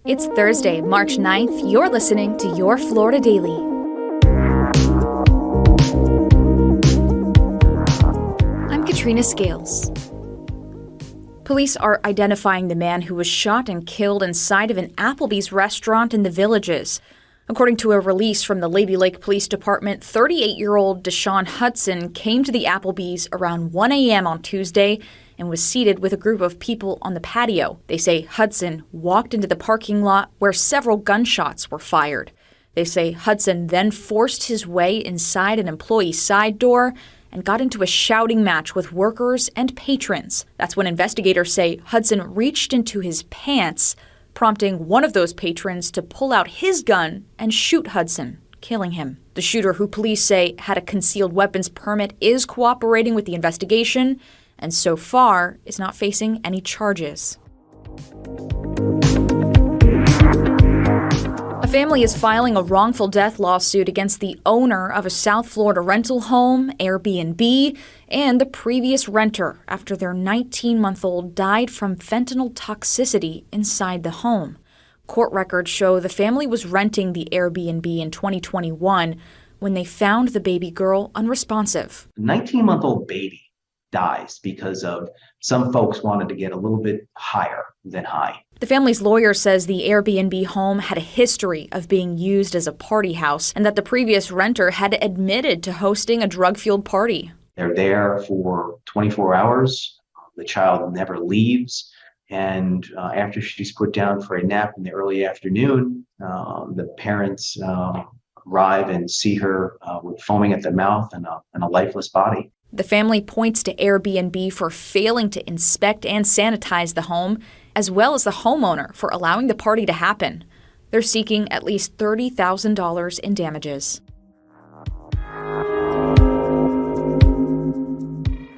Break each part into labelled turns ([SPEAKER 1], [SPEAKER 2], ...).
[SPEAKER 1] It's Thursday, March 9th. You're listening to Your Florida Daily. I'm Katrina Scales. Police are identifying the man who was shot and killed inside of an Applebees restaurant in the Villages. According to a release from the Lady Lake Police Department, 38-year-old Deshaun Hudson came to the Applebees around 1 a.m. on Tuesday and was seated with a group of people on the patio. They say Hudson walked into the parking lot where several gunshots were fired. They say Hudson then forced his way inside an employee's side door and got into a shouting match with workers and patrons. That's when investigators say Hudson reached into his pants, prompting one of those patrons to pull out his gun and shoot Hudson, killing him. The shooter, who police say had a concealed weapons permit, is cooperating with the investigation and so far is not facing any charges. A family is filing a wrongful death lawsuit against the owner of a South Florida rental home, Airbnb, and the previous renter after their 19-month-old died from fentanyl toxicity inside the home. Court records show the family was renting the Airbnb in 2021 when they found the baby girl unresponsive.
[SPEAKER 2] A 19-month-old baby dies because of some folks wanted to get a little bit higher than high.
[SPEAKER 1] The family's lawyer says the Airbnb home had a history of being used as a party house and that the previous renter had admitted to hosting a drug-fueled party.
[SPEAKER 2] They're there for 24 hours. The child never leaves. And after she's put down for a nap in the early afternoon, the parents arrive and see her with foaming at the mouth and a lifeless body.
[SPEAKER 1] The family points to Airbnb for failing to inspect and sanitize the home, as well as the homeowner for allowing the party to happen. They're seeking at least $30,000 in damages.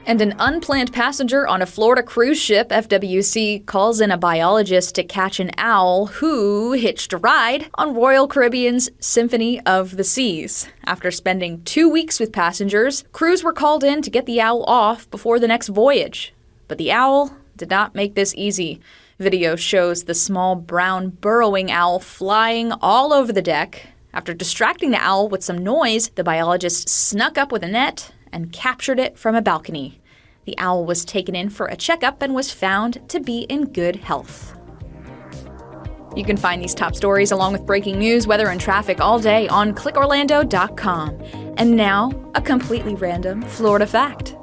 [SPEAKER 1] And an unplanned passenger on a Florida cruise ship, FWC, calls in a biologist to catch an owl who hitched a ride on Royal Caribbean's Symphony of the Seas. After spending 2 weeks with passengers, crews were called in to get the owl off before the next voyage. But the owl did not make this easy. Video shows the small brown burrowing owl flying all over the deck. After distracting the owl with some noise, the biologist snuck up with a net and captured it from a balcony. The owl was taken in for a checkup and was found to be in good health. You can find these top stories along with breaking news, weather, and traffic all day on clickorlando.com. And now, a completely random Florida fact.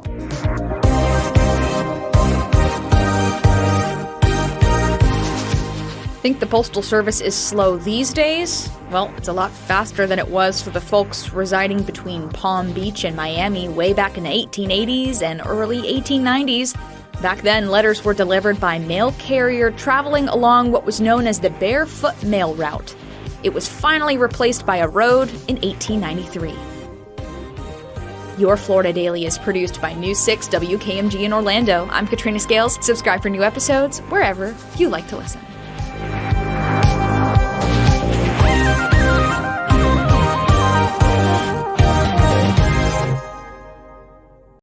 [SPEAKER 1] Think the Postal Service is slow these days? Well, it's a lot faster than it was for the folks residing between Palm Beach and Miami way back in the 1880s and early 1890s. Back then, letters were delivered by mail carrier traveling along what was known as the Barefoot Mail Route. It was finally replaced by a road in 1893. Your Florida Daily is produced by News 6 WKMG in Orlando. I'm Katrina Scales. Subscribe for new episodes wherever you like to listen.